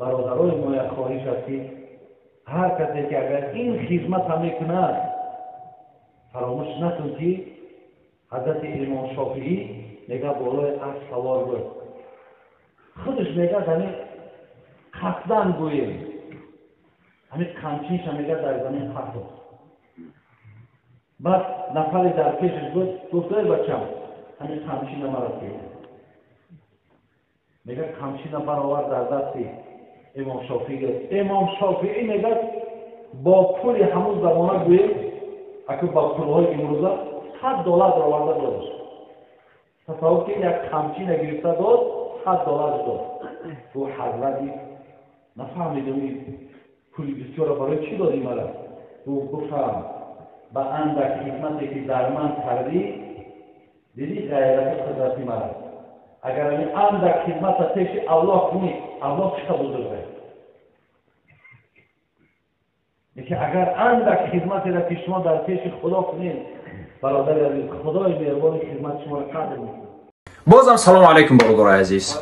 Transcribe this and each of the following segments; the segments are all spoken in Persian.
برادرای ما یک خواهش است که هر کسی که اگر این خدمت هم میکند فراموش نکن که حضرت امام شافعی میگه بالای عرش سوار بود. خودش میگه زمین قصدن گویم همین قمچینش هم میگه در زمین قصد. بعد نفری در پیشش بود گفت ای بچم همین قمچین مرا بگیر. میگه قمچین برآورد در دست امام شافعی. امام شافعی میگه با پول همون زمانه گویم اگه با پولهای امروزه $100 آورده دادش. تصور که یک قمچین گرفته داد $100 داد. تو حضرتی نفهمیدم پول بسیار برای چی دادی مرا؟ تو گفتم با اندک خدمتی که در من کردی دیدی غیرت قدرتی مرا. اگر این اندک خدمت پیش الله کنی الله چقدر بزرگه. یکی اگر اندک خدمتی را که شما در پیش خدا کنید برادر عزیز خدای مهربان خدمت شما را قدر میکنه. بازم سلام علیکم برادرای عزیز.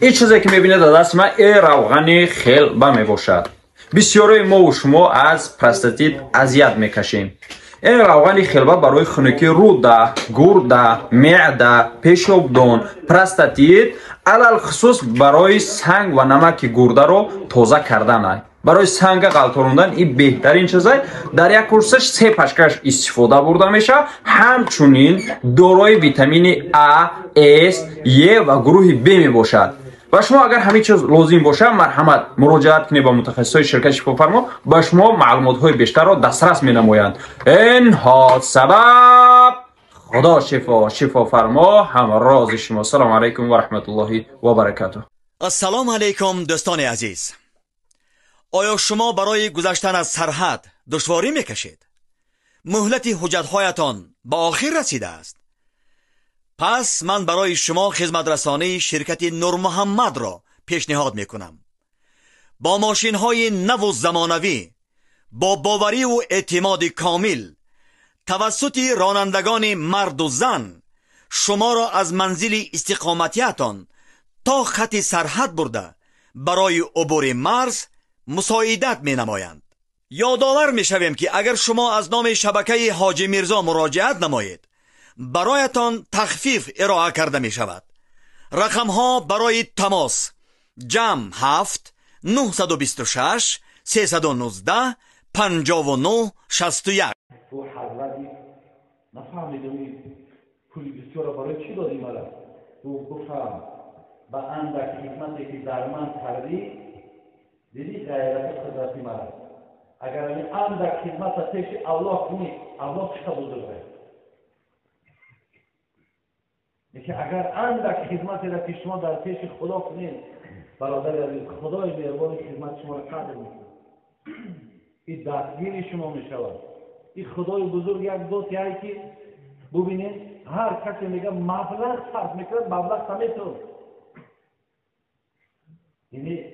این چیزی که میبینید در دست من روغن خلبه میباشد. بسیاری ما و شما از پروستات اذیت میکشیم. این روغن خلبه برای خنکی روده، گرده، معده، پیشابدان، پروستات علل خصوص برای سنگ و نمک گرده رو تازه کردن است. برای سنگ غلطاندن این بهترین چیزه. در یک کورسش 3 پشکش استفاده برده میشه. همچنین دارای ویتامین A, S, E و گروه B می باشد. و شما اگر همین چیز لازم باشه مرحمت مراجعت کنید با متخصصای شرکت شفافرما با شما معلومات های بیشتر را دسترس می نمایند. اینها سبب خدا شفافرما همراز شما. سلام علیکم و رحمت الله و برکاته. السلام علیکم دوستان عزیز. آیا شما برای گذشتن از سرحد دشواری میکشید؟ مهلت حجت‌هایتان به آخر رسیده است. پس من برای شما خدمت رسانی شرکت نور محمد را پیشنهاد میکنم. با ماشین‌های نو و زمانوی با باوری و اعتماد کامل توسط رانندگان مرد و زن شما را از منزل استقامتیتان تا خط سرحد برده برای عبور مرز مساعدت می نمایند. یادآور می شویم که اگر شما از نام شبکه حاجی میرزا مراجعت نمایید برایتان تخفیف ارائه کرده می شود. رقم ها برای تماس جمع 7 926 319 59 61. تو حضرتی نفهمیدم پول بسیار برای چی دادی مرا؟ تو گفتم با اندک خدمتی که در من کردی دیدی غیرت قدرتی مرا. اگر این اندک خدمت پیش الله کنی الله چقدر بزرگه. یکی اگر اندک خدمتی را که شما در پیش خدا کنید برادر عزیز خدای مهربان خدمت شما را قدر میکنه. این دستگیر شما میشود. این خدای بزرگ یک ذاتی هست که ببینید هر کسی میگه مبلغ صرف میکنه مبلغ سمیتون. یعنی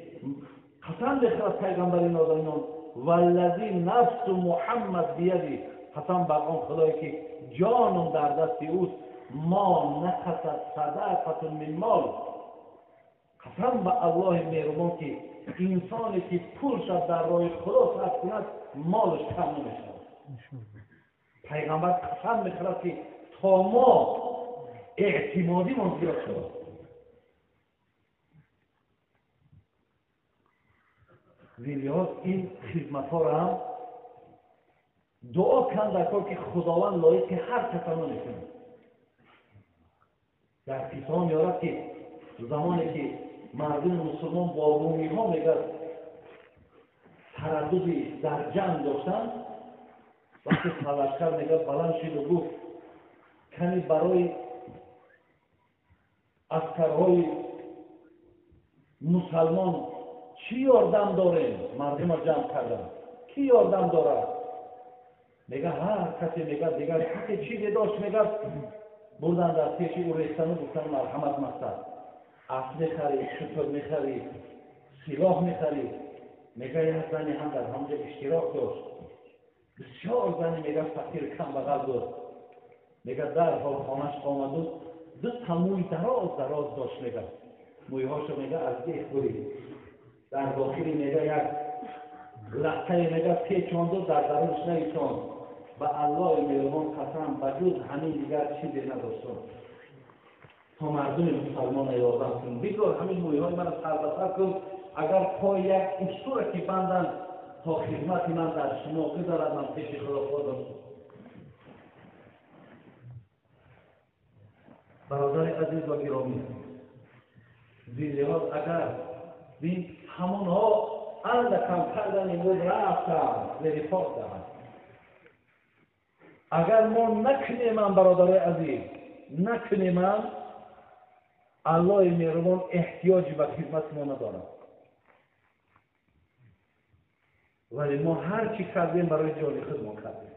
قسم بخورد پیغمبر نازنین والذی نفس محمد بیدی قسم بر آن خدایی که جانم در دست اوست ما نقصت صدقه من مال. قسم به الله مهربان که انسانی که پولش در راه خدا صرف کند مالش کم نمیشه. پیغمبر قسم میخورد که تا ما اعتمادی من زیاد شد. زیلیاز این خدمت ها را هم دعا کن در کار که خداوند لایق که هر کس ما نکنه. در قصه ها میارد که زمانی که مردم مسلمان با رومی ها میگه ترددی در جنگ داشتن وقتی لشکر میگه بلند شد و گفت کمی برای اسکرهای مسلمان چی یاردم داره؟ مردم را جمع کردن کی یاردم داره؟ میگه هر کسی میگه دیگر حق چیزی داشت میگه بردن در پیش او ریختن و گفتن مرحمت مقصد اسب میخرید شتر میخرید سلاح میخرید. میگه یک زنی هم در همونجا اشتراک داشت بسیار زنی میگه فقیر کم بغل بود. میگه در حال خانش آمد دو تا موی دراز داشت. میگه مویهاشو میگه از دیخ برید در در داخلی میگه یک لحظه میگه پیچاند و در درونش نیچاند. به الله مهربان قسم بجز همین دیگر چیزی نداشتم تا مردم مسلمان ایوازم کن. بگذار همین مویه های من سر به سر کن. اگر پای یک اسطوره که بندن تا خدمت من در شما بذارد من پیش خدا خودم. برادر عزیز و گرامی، زیلهات اگر بین همون ها اندکم کردن امروز رفتن لرفاق دارن. اگر ما نکنیم برادر عزیز نکنیم، الله مهربان احتیاجی به خدمت ما ندارد. ولی ما هر چی کردیم برای جان خود ما کردیم.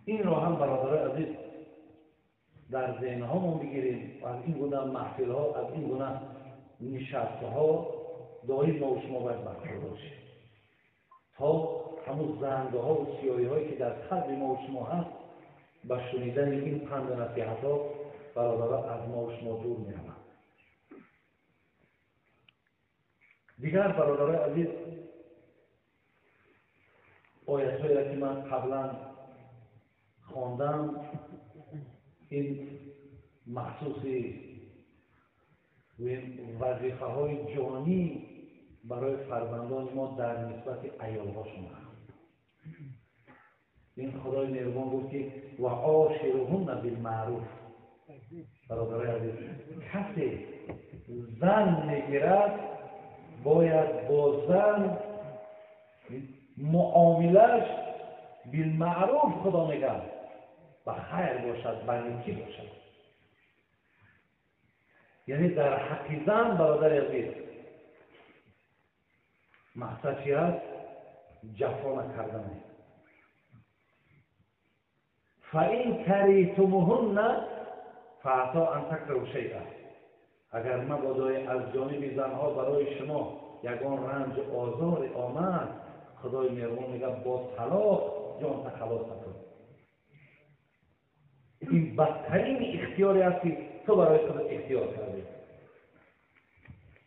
این را هم برادر عزیز در ذهن ها ما بگیریم. از این گونه محفل ها، از این گونه نشسته ها دائم ما و شما باید برخوردار شیم تا همون زنده ها و سیاهی هایی که در قلب ما و شما هست با شنیدن این پند و نصیحت ها برادر از ما و شما دور می روند. دیگر برادر عزیز آیت هایی که من قبلا خواندم این مخصوصی وظیفه های جانی برای فرزندان ما در نسبت ایال هاشون هست. این خدای مهربان گفت که و عاشرهن بالمعروف. برادرای عزیز کسی زن میگیرد باید با زن معاملش بالمعروف خدا میگه به خیر باشد، به نیکی باشد. یعنی در حق زن برادر عزیز مقصد چی است؟ جفا نکردن. فَإِنْ كَرِهْتُمُوهُنَّ فَعَسَىٰ أَنْ تَكْرَهُوا شَيْئًا. اگر مبادای از جانب زنها برای شما یگان رنج آزار آمد، خدای مهربان میگه با طلاق جان تخلاص نکن. این بدترین اختیاری است که تو برای خودت اختیار کردی.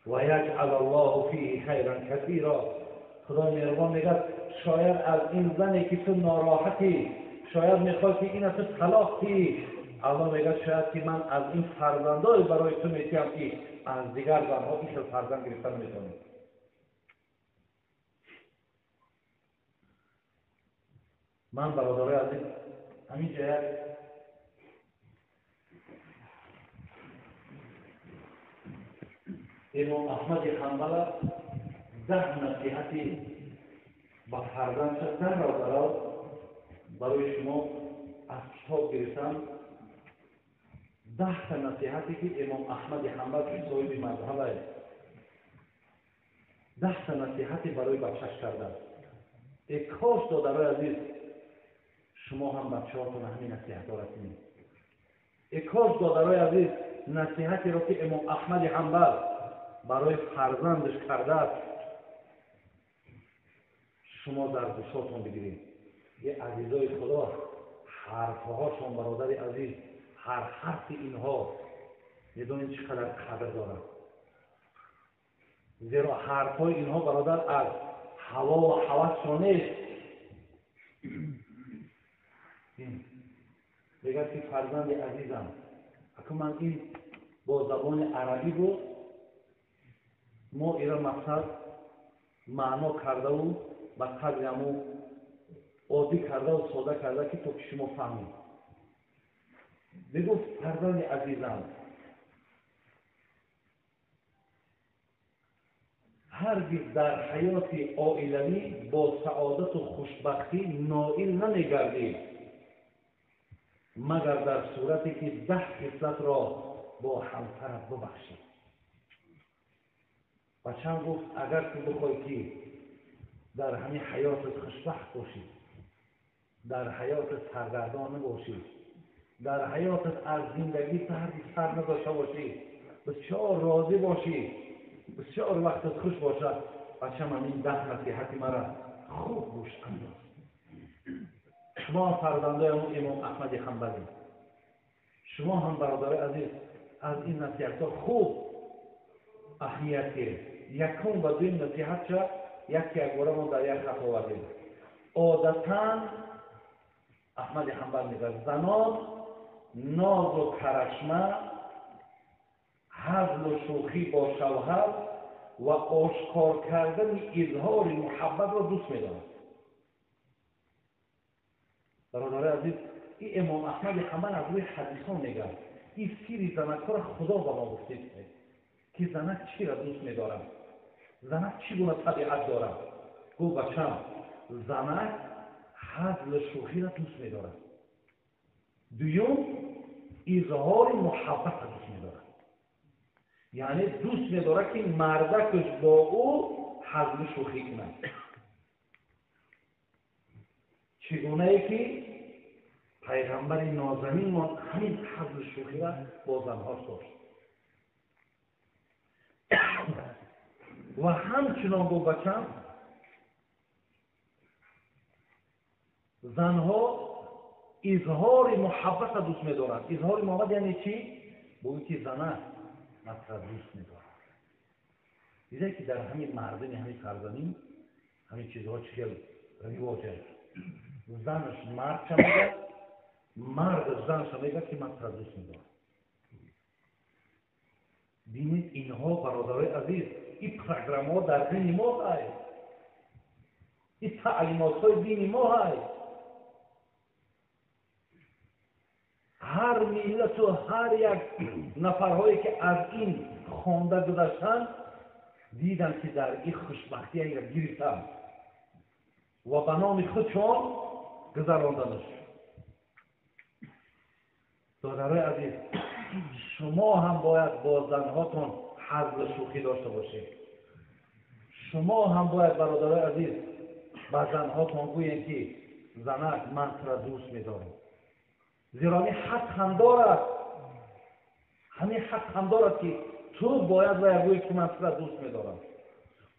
و یجعل الله فیه خیرا کثیرا. خدای مهربان میگه شاید از این زنی که تو ناراحتی، شاید میخوای که این از تو طلاق کی، الله میگه شاید که من از این فرزندای برای تو میتیم که از دیگر زنها این فرزند گرفتن میتونی. من برادرای عزیز همین جهت امام احمد حنبل 10 نصیحتی با فرزند شدن را برای شما از کتاب گرفتم. 10 نصیحتی که امام احمد حنبل که صاحب مذهب است 10 نصیحتی برای بچه‌اش کرده. ای کاش دادرای عزیز شما هم بچه‌هاتون همین نصیحت را کنید. ای کاش دادرای عزیز نصیحتی را که امام احمد حنبل برای فرزندش کرده است شما در گوشاتون بگیرید. یه عزیزای خدا حرفهاشون برادر عزیز هر حرف اینها میدونید چقدر قدر دارن. زیرا حرفهای اینها برادر از هوا و هوس نیست. بگه که فرزند عزیزم اگه من این با زبان عربی بود ما ایرا مقصد معنا کرده و با قدرمو عادی کرده و ساده کرده که تو که شما فهمید. بگو فرزند عزیزم هرگز در حیات عائلوی با سعادت و خوشبختی نائل نمیگردید مگر در صورتی که 10 خصلت را با همسرت ببخشید. بچه‌م گفت اگر تو بخوای که در همین حیاتت خوشبخت باشی، در حیاتت سرگردان نباشی، در حیاتت از زندگی سر نداشته باشی، بسیار راضی باشی، بسیار وقتت خوش باشد، بچه‌م این 10 نصیحت مرا خوب گوش انداز. شما فرزندای امام احمد حنبلی، شما هم برادر عزیز از این نصیحت‌ها خوب اهمیت گیرید. یکم و دویم نصیحت شد یک باره ما در یک خط آوردیم. عادتاً احمد حنبل میگه زنان ناز و کرشمه، هزل و شوخی با شوهر و آشکار کردن اظهار محبت را دوست می‌دارند. برادر عزیز، این امام احمد حنبل از روی حدیثان میگه این سیری زنک‌ها را خدا به ما گفته که زنک چی را دوست می‌دارند، زنک چگونه طبیعت دارد. گفت بچم زنک هزل و شوخی را دوست می‌دارد. دوم اظهار محبت را دوست می‌دارد. یعنی دوست می‌دارد که مردکش با او هزل و شوخی کنند. چگونه ای که پیغمبر نازنین ما همین هزل و شوخی را با زنهاش داشت. و همچنان با بچم زنها اظهار محبت را دوست می‌دارند. اظهار محبت یعنی چی؟ بگویی که زنه مثلا دوست می‌دارد. دیده که در همین مردم همین سرزمین همین چیزها چه رواجه. زنش مرد چه میگه، مرد زنش میگه که مثلا دوست می‌دارد. بینید اینها برادرای عزیز این پروگرام ها در دین ما هست، این تعلیمات های دین ما هست. هر ملت و هر یک نفرهایی که از این خوانده گذشتن دیدن که در این خوشبختی را گرفتن و به نام خودشان گذراندنش. برادرای عزیز، شما هم باید با زنهاتون هزل و شوخی داشته باشید. شما هم باید برادرای عزیز با زنهاتون گویید که زنک من تو را دوست می‌دارم. زیرا این حق هم دارد، همین حق هم دارد که تو باید بگویی که من تو را دوست می‌دارم.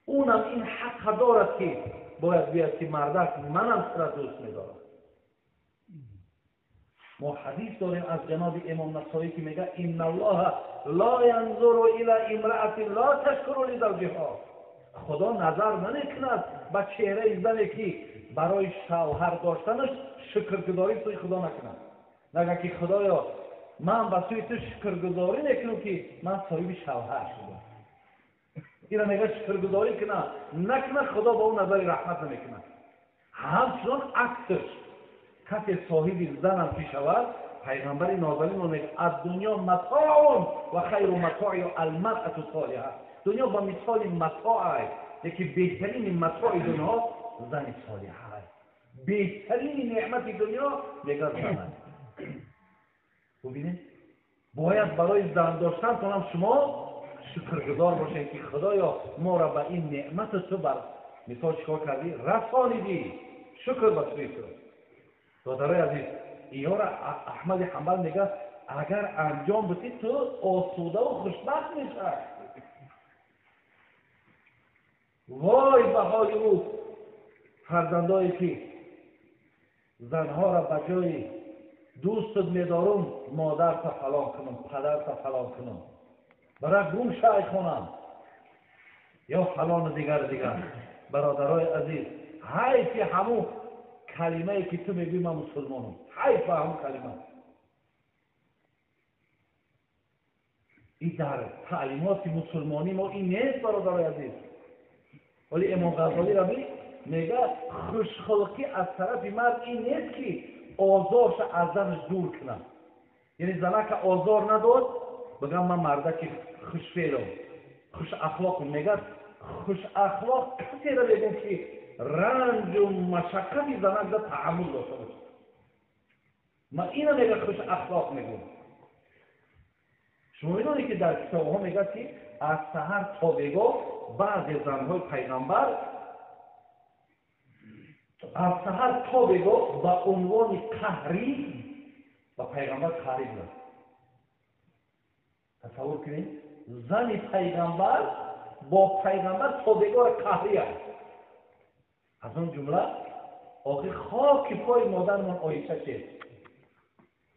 اونم این حق دارد که باید بیاد که مردک منم تو را دوست می‌دارم. ما حدیث داریم از جناب امام نسائی که میگه ان الله لا ينظر الى امرأة لا تشکر لزوجها. خدا نظر نمیکند به چهره زنی که برای شوهر داشتنش شکرگزاری توی خدا نکند. نگه که خدایا من به سوی تو شکرگزاری نکنم که من صاحب شوهر شدم. اینا میگه شکرگزاری کنه نکنه، خدا با اون نظر رحمت نمیکنه. همچنان عکسش کسی صاحب زن هم که شود پیغمبر نازنین رو میگه الدنیا متاع و خیر متاع المرأة الصالحه. دنیا با مثال متاع است، یکی بهترین متاع دنیا زن صالحه است. بهترین نعمت دنیا میگه زن است. ببینید باید برای زن داشتن کنم شما شکرگزار باشید که خدایا ما را به این نعمت تو بر مثال چیکار کردی رسانیدی، شکر بسوی تو. برادرای عزیز، اینا را احمد حنبل میگه اگر انجام بدی تو آسوده و خوشبخت میشی. وای به حال او فرزندایی که زنها را به جای دوستت میدارم مادر تا فلان کنم، پدر تا فلان کنم، برای گم شای کنم یا فلان دیگر. برادرای عزیز، حیف همون کلمه ای که تو میگی من مسلمانم، حیف همون کلمه. این در تعلیمات مسلمانی ما این نیست برادرای عزیز. ولی امام غزالی را میگه خوشخلقی از طرف مرد این نیست که آزارش از زنش دور کنه. یعنی زنه که آزار نداد بگم من مردک خوشفعلم، خوش اخلاقم. میگه خوش اخلاق کسی را بگم که رنج و مشقتی زنک را تحمل داشته باشه. من اینو میگه خوش اخلاق میگم. شما میدونید که در کتاب ها میگه که از سحر تا بگاه بعضی زنهای پیغمبر از سحر تا بگاه با عنوان قهری و پیغمبر قهری بود. تصور کنید زن پیغمبر با پیغمبر تا بگاه قهری است. از اون جمله آخه خاک پای مادرمان عایشه شد.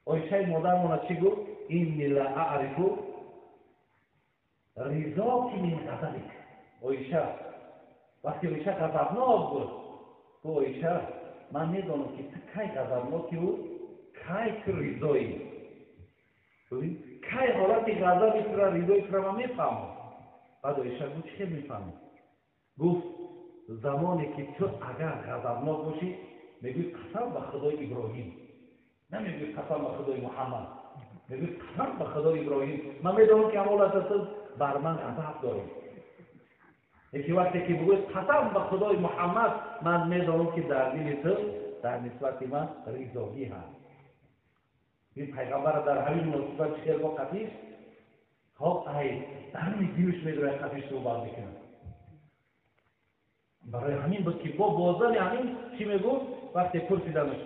عایشه مادرمون چی گفت؟ اینی لا اعرف رضا کی من غضبک. عایشه وقتی عایشه غضبناک بود، گفت عایشه من میدونم که تو کی غضبناکی بود، کی تو رضایی. ببین کی حالت غضبی تو را رضایی تو را من میفهمم. بعد عایشه گفت چه میفهمی؟ گفت زمانی که تو اگر غضبناک باشی میگوی قسم به خدای ابراهیم، نمیگوی قسم به خدای محمد، میگوی قسم به خدای ابراهیم من میدونم که حالت تو بر من غضب داری. یکی وقتی که بگوی قسم به خدای محمد من میدونم که در دل تو در نسبت من رضایی هست. این پیغمبر در همین مناسبت شعر با قطیش خب ای در همین دیوش میدونه قطیش صحبت میکنه. برای همین بود که با بازن همین چی میگو؟ وقتی پرسیدمش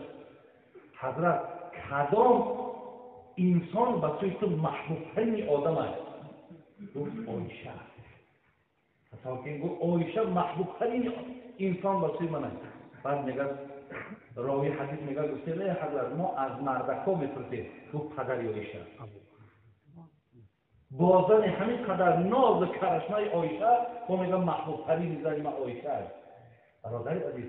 حضرت کدام انسان به سوی تو محبوب ترین آدم است؟ گفت عایشه. اصلا که گفت عایشه محبوب ترین انسان به سوی من است. بعد میگه راوی حدیث میگه گفته نه حضرت ما از مردکا میپرسیم. گفت پدر عایشه. بازن همین قدر ناز و کرشمه عایشه با میگه محبوب ترین زن من عایشه است. برادر عزیز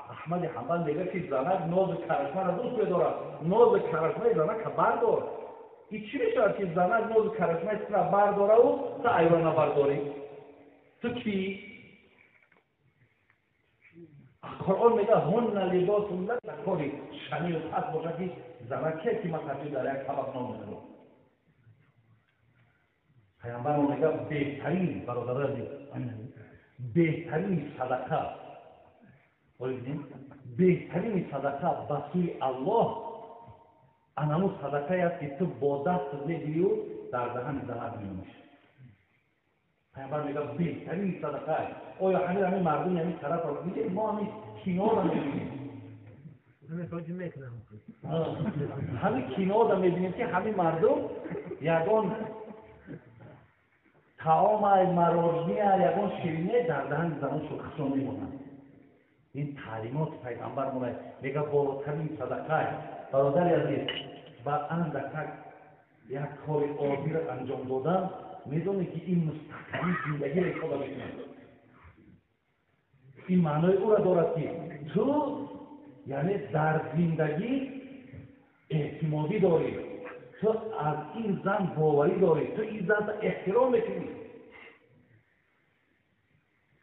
احمد حنبل میگه که زنک ناز و کرشمه را دوست بدارد. ناز و کرشمه زنک بردار. این چی میشه که زنک ناز و کرشمه را برداره و تو ایوان نبرداری؟ تو کی؟ قرآن میگه هن لباس لکم کاری شنی و پس باشه که زنک که من تبدیل در یک طبق نام میکنم. پیامبر میگه بهترین برادر عزیز بهترین صدقه بهترین صدقه به سوی الله انمو صدقه است که تو با دست میگیری و در دهن زنک میونیش. پیامبر میگه بهترین صدقه است. آیا همین مردم یعنی طرف رو میگه ما همین کنار رو میبینیم، همین کنار رو میبینیم که همین مردم یگان طعام مروجنی یگان شیرینی در دهن زنانشو خسون میمونند. این تعلیمات پیغمبر مونه میگه بالاترین صدقه است. برادر عزیز با اندک یک کار عادی را انجام دادن میدونی که این مستقلی زندگی را ایفاده میکنه. این معنای او را دارد که تو یعنی در زندگی اعتمادی داری، تو از این زن باوری داری، تو این زن احترام میکنی.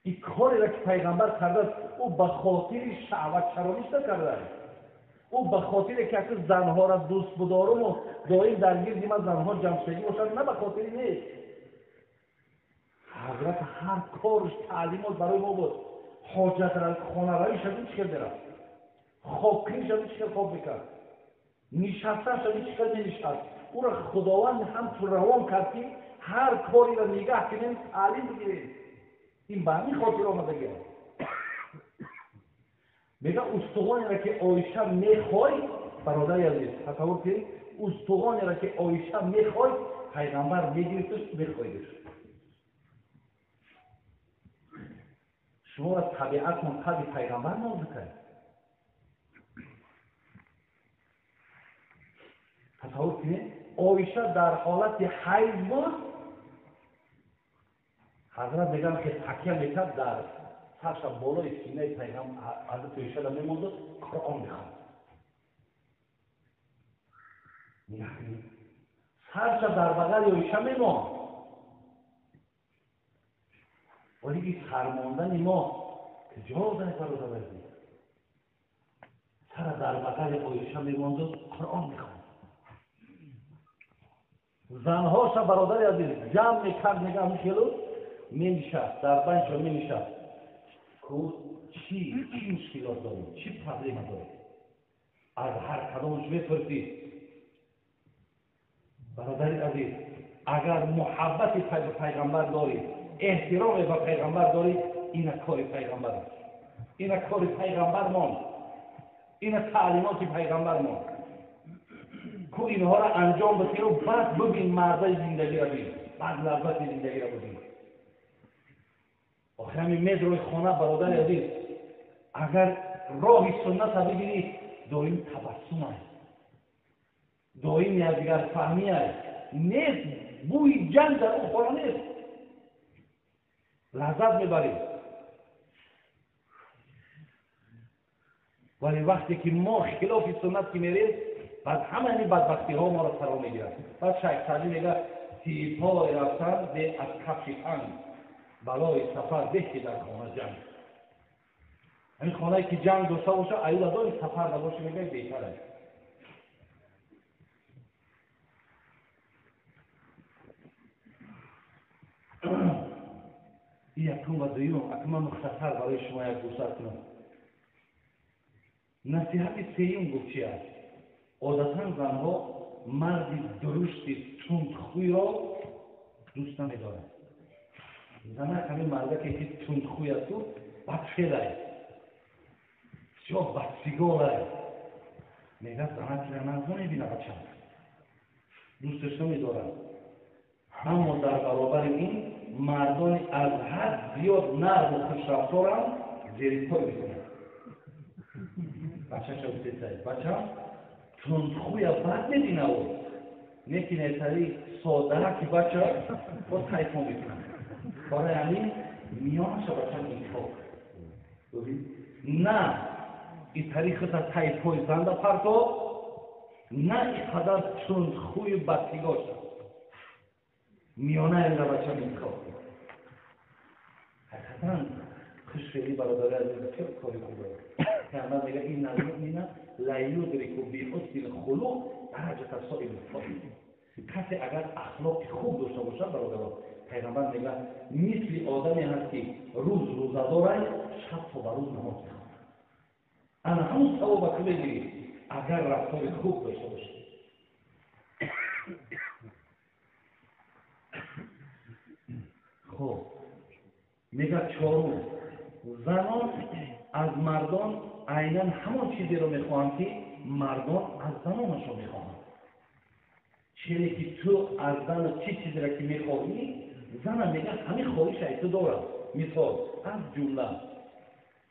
این کاری را که پیغمبر کرده او به خاطر شهوت شرانیش نکرده. او به خاطر که اصلا زنها را دوست بدارم و دائم در گرد من زنها جمع شدی باشد، نه به خاطر نیست. حضرت هر کارش تعلیمات برای ما بود. حاجت را خانه رایی شدید چکر برم، خواب کنی شدید چکر خواب بکرد، نشسته شدید چکر نمیشد. او را خداوند هم تو روان کرد که هر کاری را نگاه کنیم تعلیم بگیریم. این به همین خاطر آمده گرد. میگه استخوانی را که عایشه میخوای برادر عزیز تصور کنید، استخوانی را که عایشه میخوای پیغمبر میگیرتش میخوایدش. شما از طبیعت منقضی پیغمبر نازده کنید. تصور کنید عایشه در حالت حیض بود، حضرت میگم که تکیه میکرد در سرش بالای سینه پیغمبر حضرت عایشه را میموند قرآن میخواند. یعنی سرش در بغل عایشه میماند. ولی این سرماندن ما که جا داره برادر عزیز، سر در بغل عایشه میماند و قرآن میخواند. زنهاش برادر عزیز جمع میکرد نگاه میشلو مینشست در بنش رو مینشست که چی مشکلات داریم، چی پرابلم داریم، از هر کدامش میپرسید. برادر عزیز اگر محبت پیغمبر دارید، احترام به پیغمبر دارید، این کار پیغمبر است، این کار پیغمبر ماند، این تعلیمات پیغمبر ماند که اینها را انجام بدید و بعد ببین مردای زندگی را ببین، بعد لذت زندگی را ببین. آخر همین مید روی خانه برادر عزیز اگر راه سنت را بگیرید داریم تبسم است، دائمی از دیگر فهمی است نیست، بوی جنگ در اون خانه نیست، لذت میبریم. ولی وقتی که ما خلاف سنت که میریم بعد همه این بدبختی ها ما را فرا میگیرد. بعد شیخ سعدی میگه تیپ ها رفتن به از کفش انگ برای سفر بهتر در خانه جنگ. این خانه که جنگ داشته باشه ایولا داری سفر نباشه میگه بهتره. این یکم و دویم اکنون مختصر برای شما یک گوشت کنم. نصیحت سیوم گفت چی است؟ عادتا زنها مرد درشتی تندخوی را دوست نمی‌دارند. زنها همین مرده که تندخوی است و بدخیل است یا بدسیگال است میگه زنها که نظر نمی‌بینه بچه دوستش نمی‌دارند. اما در برابر این مردان از حد زیاد نرم و خوشرفتارند زیر پای می‌کنند. بچه شو بسید بچه تندخوی بد می‌بینه و نکنه تری ساده که بچه با تایفون می‌کنند. برای همین میانش بچه می‌خواد نه این طریقه تا تایفوی زنده پرتا نه اینقدر تندخوی بدسیگاش میانه این بچه می‌خواد. حقیقتاً خوشفعلی برادر عزیز خیلی کاری خوبه. پیامبر میگه این نظر اینه لا یدرک بحسن الخلق درجة صائم الفاطر. کسی اگر اخلاق خوب داشته باشه برادران پیغمبر میگه مثل آدمی هست که روزه داره شب تا به روز نماز میخونه. انا همون ثواب بگیری اگر رفتار خوب داشته باشه. خب میگه چهارم زنان از مردان عیناً همون چیزی رو میخواهند که مردان از زنانشون میخواهند. چیزی که تو از زن چی چیزی را که میخواهی زن میگه همین خواهش ایتو دارم. مثال از جمله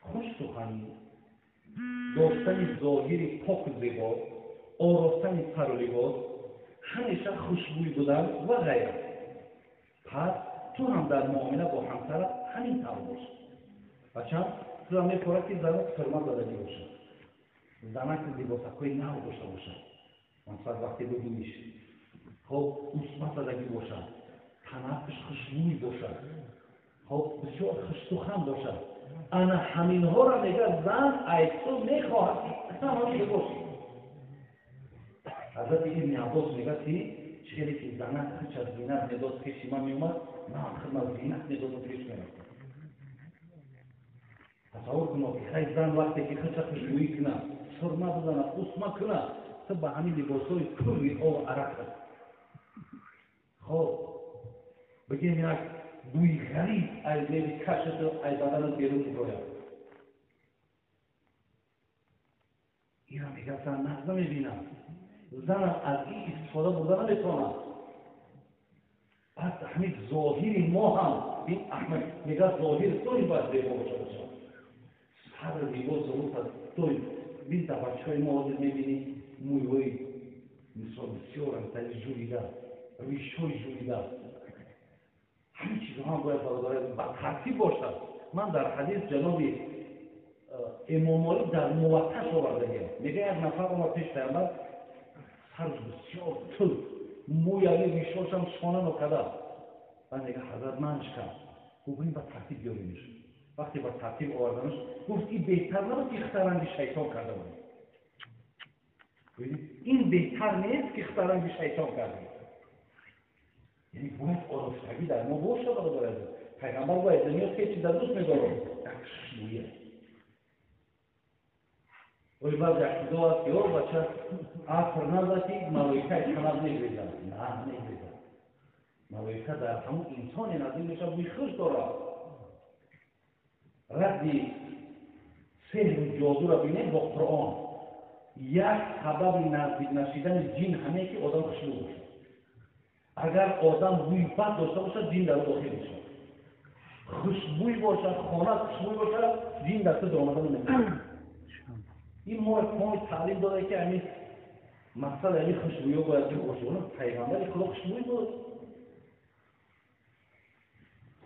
خوش سخنی، داشتن ظاهری پاک و زیبا، آراستن سر و لباس، همیشه خوشبوی بودن و غیره. پس تو هم در معامله با همسرت همین طور باش. بچه تو هم میخوره که زنت فرما زدنی باشه، زنت لباسکوی نو داشته باشه، مثلا وقتی ببینیش خب اصمت زدگی باشه، تنفش خوشبوی باشه، خب بسیار خوش‌سخن باشه. انا همین ها را میگه زن ایتو میخواهد اصلا همین باشی. حضرت ابن عباس میگه که چیزی که زنت هیچ از زینت نداد پیش من میومد نه خیلی از زینت نداد پیش میرفت. تصور کنم که خیلی زن وقتی که خیلی خوشبویی کنه سرما بزنه اصما کنه تو به همین لباسای پوری آب عرق هست. خب بگیم یک بوی غریب از زیر کشت و از بدن بیرون می‌آید. این را میگه زن نظر می‌بینم. زن از این استفاده بردن نمی‌تونه. پس همین ظاهری ما هم این احمد میگه ظاهر توی باید زیبا باشه. سر لباس ضرورت است توی بین تا بچه‌های ما حاضر می‌بینی موی‌های مثال بسیار انتایی جوریده ریش‌های جوریده همین چیزها هم باید با ترتیب باشد. من در حدیث جناب امام مالک در موطأ آورده میگه یک نفر اومد پیش پیامبر سرش بسیار طول موی علی ریشاش هم شانه نکرده. من میگه حضرت منش کرد گفت این با ترتیب بیاریمش. وقتی با ترتیب آوردنش گفت این بهتر نبود که اخترنگ شیطان کرده بود. این بهتر نیست که اخترنگ شیطان کرده. یعنی باید آراستگی در ما باشه برادر عزیز. پیغمبر باید دنیاست که چی در دوست می‌دارم یک خوشبویی ولی بعض یک چیزا هست که بچه عصر نزدی ملائکه کنار نگریزد. نه نگریزد. ملائکه در همون انسان نزدی میشه بوی خوش داره. ردی سحر و جادو را بینید با قرآن یک سبب نزدیک نشیدن جن همه که آدم خوشبو باشه. اگر آدم بوی بد داشته باشه جن در داخل باشه. خوشبوی باشه خانه خوشبوی باشه جن در تو آمدن نمیشه. این ما تعلیم داده که همین مثلا این خوشبویی باید که خوشبویی پیغمبر خدا خوشبویی بود.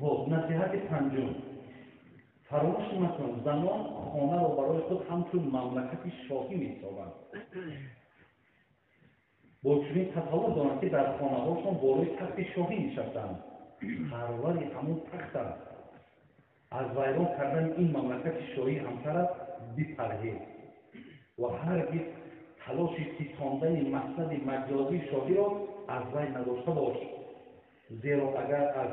خب نصیحت پنجم، فراموش نکن زنان خانه را برای خود همچون مملکت شاهی می‌سازند. با چنین تصور دارند که در خانه‌هاشان بالای تخت شاهی نشستند. پروری همون تختند. از ویران کردن این مملکت شاهی همسرت بپرهیز و هرگز تلاش ستاندن مقصد مجازی شاهی را از وی نداشته باش، زیرا اگر از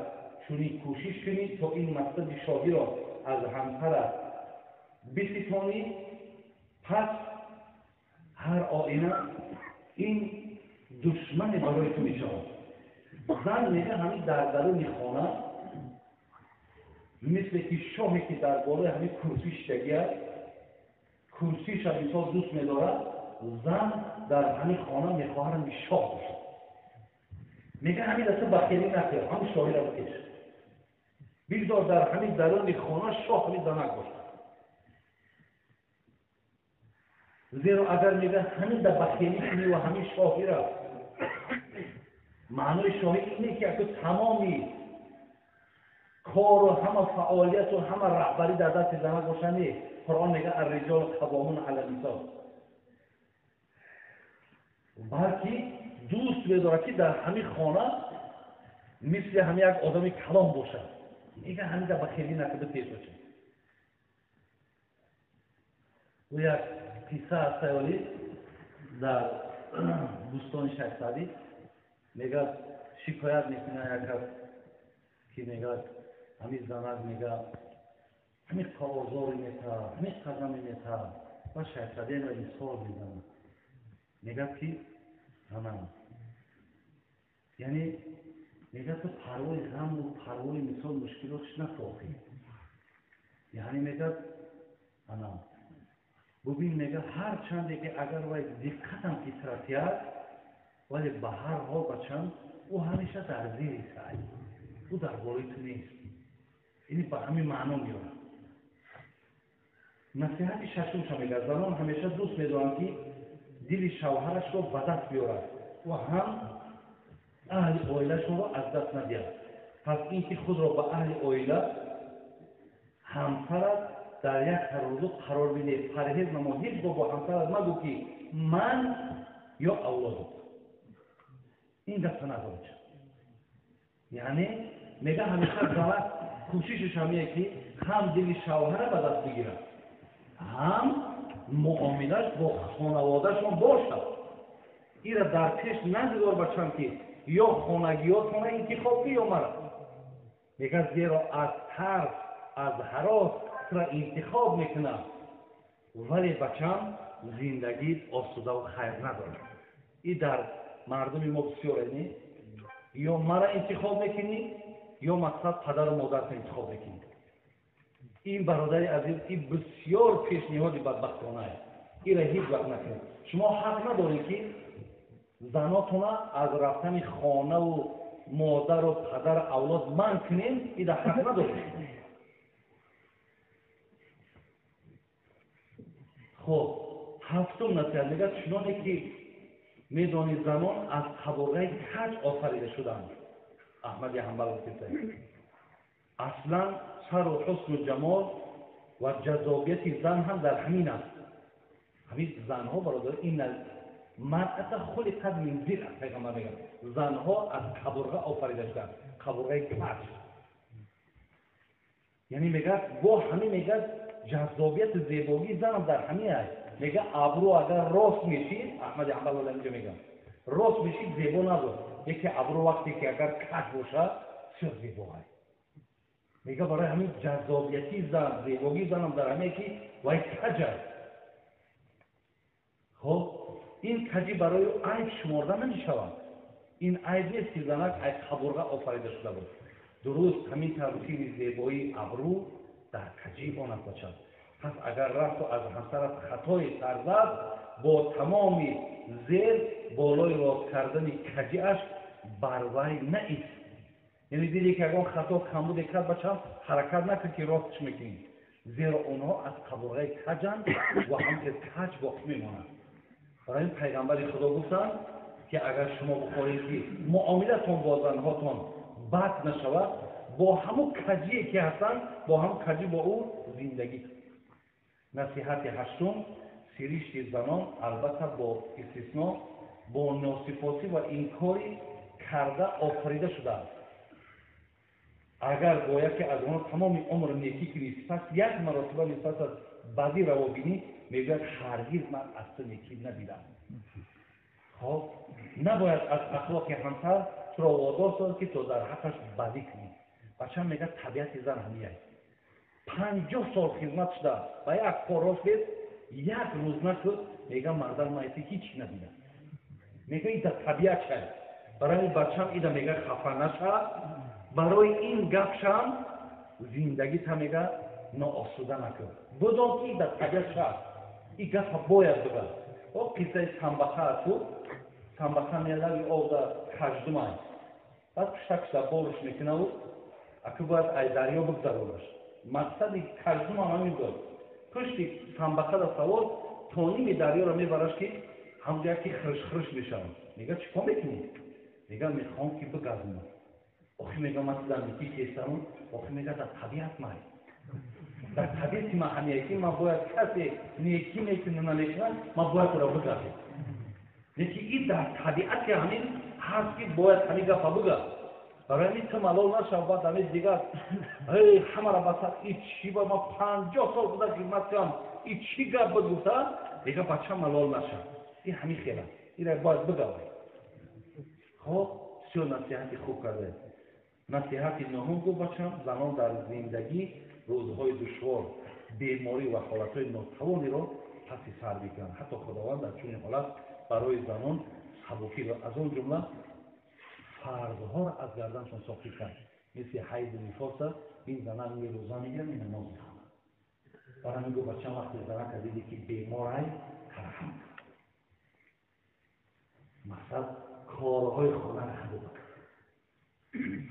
چنین کوشش کنی تا این مقصد شاهی را از همسرت بستانی، پس هر آینه این دشمن برای تو میشود. زن میگه همین در درون خانه مثل که شاهی که در بالای همین کرسیش شگیه، کرسیش هم انسان دوست میدارد، زن در همین خانه میخواهد همین شاه باشد. میگه همین دسته بخیلی نکرد، همین شاهی را بکش، بگذار در همین درون خانه شاه همین زنک باشد. زیرا اگر میگه همین در بخیلی کنی و همین شاهی را، معنای شاهی اینه که اگه تمامی کار و همه فعالیت و همه رهبری در دست زنک باشند. قرآن میگه الرجال قوامون علی النساء، بلکه دوست می‌داره که در همین خانه مثل همین یک آدم کلام باشه. میگه همین در بخیلی نکرده پیش باشه. و یک قصه از سیالی در بوستان شیخ سعدی میگه شکایت میکنه یک که میگه همین زنک میگه همین کارزاری میته، همین قدمی میته و شیخ سعدی را مثال میزنه. میگه که زنم یعنی میگه تو پروای غم و پروای مثال مشکلاتش نساخی. یعنی میگه انام ببین میگه هر چنده که اگر وای دقتم که ترفیاد ولی به هر حال بچم او همیشه در زیر سعی، او در بالای تو نیست. یعنی به همین معنا میاره. نصیحت ششمش هم میگه زنان همیشه دوست میدارن که دل شوهرش رو به دست بیارد و هم اهل عائله‌شون رو از دست ندهد. پس اینکه خود را به اهل عائله همسرت در یک ترازو قرار بده، پرهیز نما، هیچ با همسرت مگو که من یا اولادم. این دست ندارد. یعنی میگه همیشه زنک کوششش همیه که هم دل شوهر به دست بگیرد، هم معاملش با خانوادهشون باشد. این را در پیش نگذار بچم که یا خانگیاتونه انتخاب که یا مرد. میگه زیرا از ترس از هراس را انتخاب میکنه، ولی بچم زندگی آسوده و خیر نداره. این در مردم ما بسیار اینه، یا مرا انتخاب میکنی یا مقصد پدر و مادر انتخاب میکنی. این برادر عزیز این بسیار پیشنهاد بدبختانه است. این را هیچ وقت نکنید. شما حق ندارید که زناتونه از رفتن خانه و مادر و پدر اولاد منع کنین. این را حق ندارید. خب هفتم نصیحت میگه چنانه که میدانید زنان از طبقه کج آفریده شدند. احمد حنبل گفته اصلا سر و حسن و جمال و جذابیت زن هم در همین است. همین زنها برادر این مرأة خلقت من ضلع، پیغمبر میگه زنها از قبرغه آفریده شدند. قبرغه کج یعنی میگه با همین میگه جذابیت زیبایی زن هم در همین است. میگه ابرو اگر راست میشید، احمد حنبل اینجا میگه راست میشید زیبا نداره. یکی ابرو وقتی که اگر کج باشه چه زیبا است. میگه برای همین جذابیتی زن زیبایی زن هم در همین که وای کج است. خب این کجی برای عیب شمرده نمیشود. این عیب نیست که زنک از قبرغه آفریده شده بود. درست همین ترکیب زیبایی ابرو در کجی آن باشد. پس اگر رفت و از همسرت خطای سرزد با تمامی زیر بالای راست کردن کجیش بر وی نایست. یعنی دیدی که اگر خطا کمبود کرد بچم حرکت نکن که راستش میکنی، زیرا اونها از قبرغه کجن و هم که کج باقی میمونند. برای این پیغمبر خدا گفتن که اگر شما بخواهید که معاملتون با زنهاتون بد نشود، با همون کجی که هستن با هم کجی با او زندگی. نصیحت هشتم، سرشت زنان البته با استثناء با ناصفاتی و انکاری کرده آفریده شده است. اگر باید که از آن تمام عمر نیکی کنید پس یک مرتبه نسبت از بدی روا بینی، میگوید هرگز من از تو نیکی ندیدم. خب نباید از اخلاق همسر تو را وادار سازد که تو در حقش بدی کنی. بچه میگه طبیعت زن همیه 50 سال خدمت شده و یک کاراش بید یک روز نشد، میگه مردم مایتی هیچ ندیدم. میگه این در طبیعت شد. برای بچم ایده میگه خفه نشد، برای این گپشم زندگی تا میگه ناآسوده نکن. بدون که این در طبیعت شد این گپ باید بگه. و قصه سنبخه هستو، سنبخه میلوی او در خجدم های بعد پشتکش در بارش میکنه و اکو باید ای دریا بگذارونش. مقصد خجدم هم همین دار پشتی سنبخه در سوار تانیم دریا را میبرش که همونجا که خرش خرش میشم. میگه چیکار میکنی؟ میگه میخوام که بگذارم. آخی میگه من در میکی کیستم، آخی میگه در طبیعت مای در طبیعت ما همیه که من باید کسی نیکی میکنه نمیکنه من باید را بگذارم. نیکی این در طبیعت که همین هست که باید همین گفت بگه. برای این تو ملال نشد بعد همین دیگر همه را بسد این چی با ما 50 سال بوده خدمت کنم این چی گفت بگفته دیگه بچه ملال نشد. این همین خیلی این را باید بگه. خب سیو نصیحتی خوب کرده. نصیحتی نهم گفت بچم زنان در زندگی روزهای دشوار بیماری و حالتهای ناتوانی را پس سر میکنند. حتی خداوند در چنین حالت برای زنان سبکی را از آن جمله فرضها را از گردنشان ساخته کرد. مثل حیض و نفاس این زنان می روزه میگیرن این نماز میخوانند. برای میگو بچم وقتی زنان که دیدی که بیمار های ترحم کن. مثلا کارهای خانه را حدو بکن.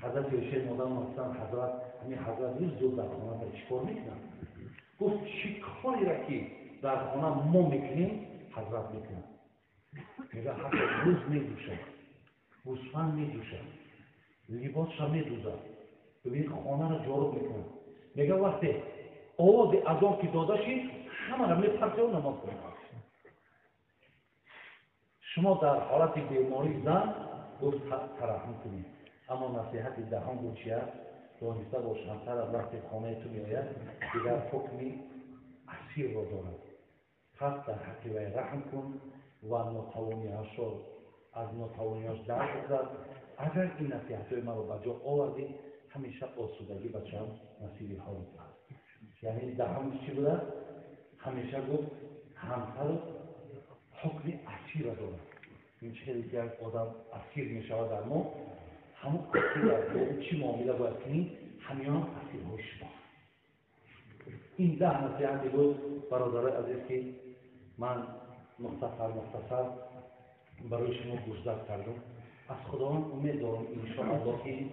حضرت یوشی مادام مستم حضرت همین حضرت روز دو در خانه را چکار میکنم. گفت چی کاری را که در خانه ما میکنیم حضرت میکنم. میگه حتی روز میدوشم، گوسفند میدوشم، لباس را میدوزم، ببین خانه را جارو میکنم. میگه وقتی آواز اذان که داده شید همه را میپرسه و نماز کنید. شما در حالت بیماری زن گفت ترحم کنید. اما نصیحت دهم بود چی است؟ دانسته باش همسر از وقتی خانه تو میآید دیگر حکمی اسیر را دارد. پس در حق وی رحم کن و ناتوانی‌هاش را از ناتوانی‌هاش درک بگذار. اگر این نصیحت‌های من را به جا آوردی همیشه آسودگی بچه‌ام نصیب حالت است. یعنی دهمش چی بوده؟ همیشه گفت همسر حکم اسیر را دارد. این چیزی که آدم اسیر می‌شود در ما همون اسیر است. با چی معامله باید کنیم همیان اسیرهای شما. این 10 نصیحتی بود برادرای عزیز که من مختصر برای شما گزارش کردم. از خداوند امید دارم انشاءالله که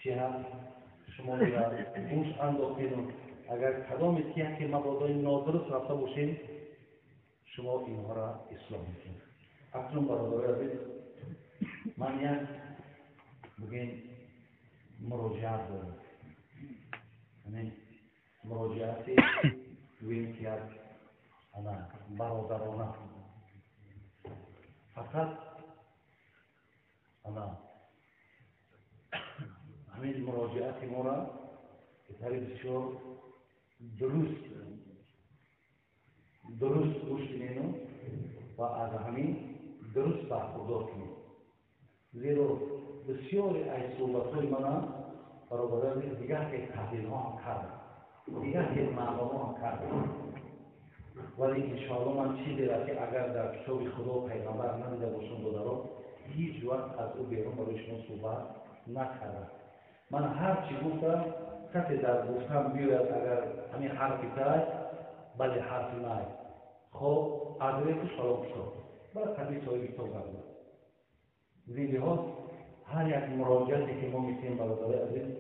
چی هست شما را گوش انداختید. اگر کدام که مبادای نادرست رفته باشین شما اینها را اصلاح میکنید. اکنون برادرای عزیز من یک بگیم مراجعت دارم. یعنی مراجعتی بگیم که انا برادرانه فقط انا همین مراجعت ما را به طریق بسیار درست گوش کنیم و از همین درست برخوردار کنیم. زیرا بسیاری از صحبت‌های من برای دیگر که تحلیل‌ها هم کردم، دیگر که معلومات هم کردم. ولی انشاءالله من چیزی را که اگر در کتاب خدا پیغمبر ندیده باشم دادارم هیچ وقت از او بیرون برای شما صحبت نکردم. من هر چی گفتم کسی در گفتم بیاید اگر همین حرفی کرد بله حرفی نه خب ادرکش خراب شد بعد طبیعی صاحب کتاب کردم. زیده ها هر یک مراجعتی که ما میکنیم برادرای عزیز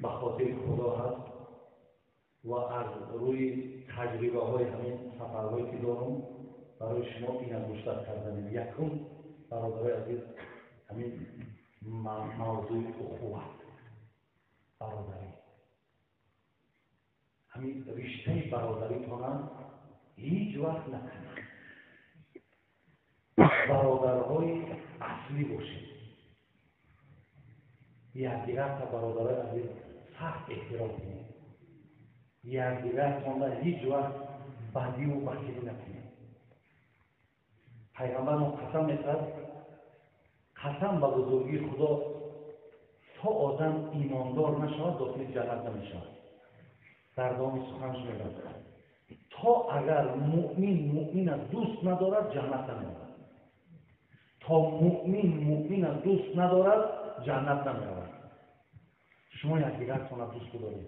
به خاطر خدا هست و از روی تجربه های همین سفرهایی که دارم برای شما این انگشتر کردن یکم برادر عزیز همین موضوع اخوت برادری همین رشته برادری تونن هیچ وقت نکنن برادرهای اصلی باشید یکدیگر تا برادرای عزیز سخت احترام کنید یکدیگر تونن هیچ وقت بدی و بخیلی نکنید پیغمبر ما قسم میخورد قسم به بزرگی خدا تا آدم ایماندار نشود داخل جنت نمیشود در دام سخنش میگوید تا اگر مؤمن از دوست ندارد جنت نمیرود تا مؤمن از دوست ندارد جنت نمیرود شما یکدیگرتان را دوست بدارید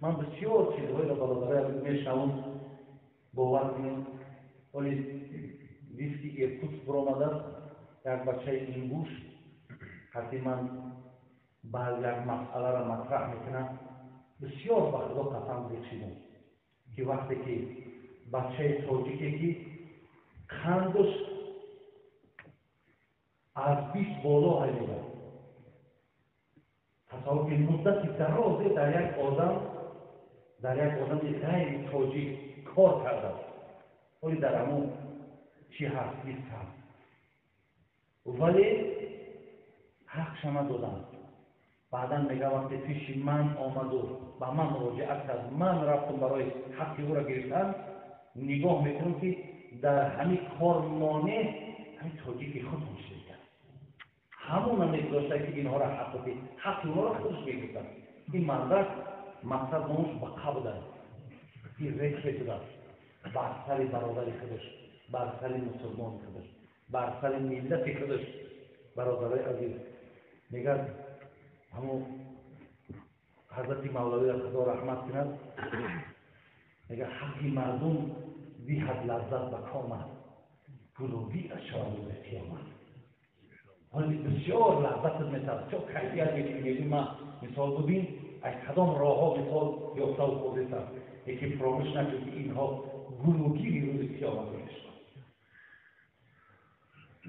من بسیار چیزهایی را برادرای میشنوم باور کنید ولی وقتی ایرکوتسک برآمده یک بچه اینگوش وقتی من بعض یک مسئله را مطرح میکنم بسیار به خدا قسم بخشیدم که وقتی که بچه تاجیکی که قندش از 20 بالا همیده تصور که مدت درازه در یک آدم غیر تاجیک کار کرده ولی در همون چی هست؟ بیست هست ولی حق شما دادم بعدا میگه وقتی پیش من آمد و به من مراجعت کرد من رفتم برای حقی او را گرفتن نگاه میکنم که در همین کار مانع همین تاجیک خود میشه همون هم میگذاشته که اینها را حق اونها را خودش میگفتن این مردک مقصد ناموش به قبل این ریخ شده بر سر برادر خودش بر سر مسلمان خودش بر سر ملت خودش برادرای عزیز میگن همون حضرت مولوی را خدا رحمت کند میگه حقی مردم بیحد لذت به کامت گلوبی از شامل قیامت ولی بسیار لذت میترد چون کیفیت میگیم من مثال ببین از کدام راه ها مثال یافته و خودت هست یکی فراموش نکنید که اینها گلوگیری روز قیامت میشن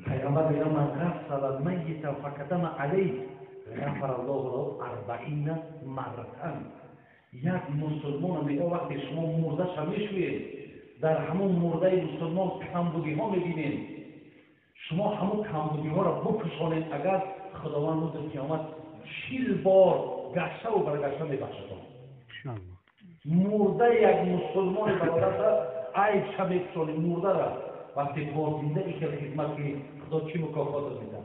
پیغمبر میگه من غسل المیت فکتم علیه غفر الله له 40 مرة یک مسلمان میگه وقتی شما مرده شو میشوید در همون مرده مسلمان کمبودی ها میبینید شما همون کمبودی ها را بکشانید اگر خداوند روز قیامت 40 بار گشته و برگشته میبخشد مرده یک مسلمان برادر عیب شب سال مرده را وقتی با زنده که خدمت کنید خدا چی مکافات میده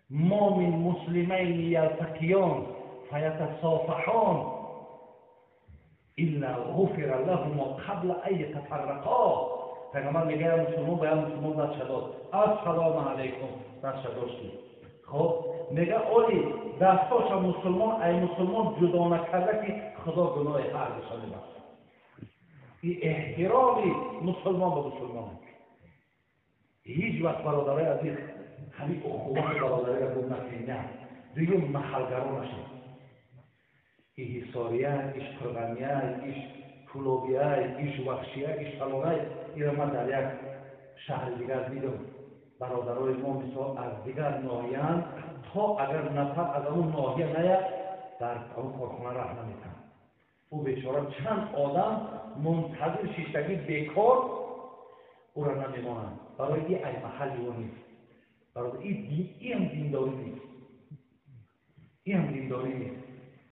ما من مسلمین یلتقیان فیتصافحان الا غفر لهما قبل ان یتفرقا پیغمبر میگه مسلمان به مسلمان دست داد السلام علیکم دست داشتی خب میگه اولی دستاش مسلمان ای مسلمان جدا نکرده که خدا گناه هر بشان میبخشه این احترامی مسلمان به مسلمان هیچ وقت برادرای عزیز همین اخوت برادری را گفت نکنید نه دیگه محلگرا نشید این حساریه ایش قربانیه ایش پولوبیه ایش وحشیه ایش فلانه این را من در یک شهر دیگر دیدم برادرای ما مثال از دیگر ناحیه‌اند تا اگر نفر از اون ناحیه نیاد در اون کارخانه راه نمیتن او بیچاره چند آدم منتظر شیشتگی بیکار او را نمیمانند برای این ای محلی و نیست برای این هم دینداری نیست این هم دینداری نیست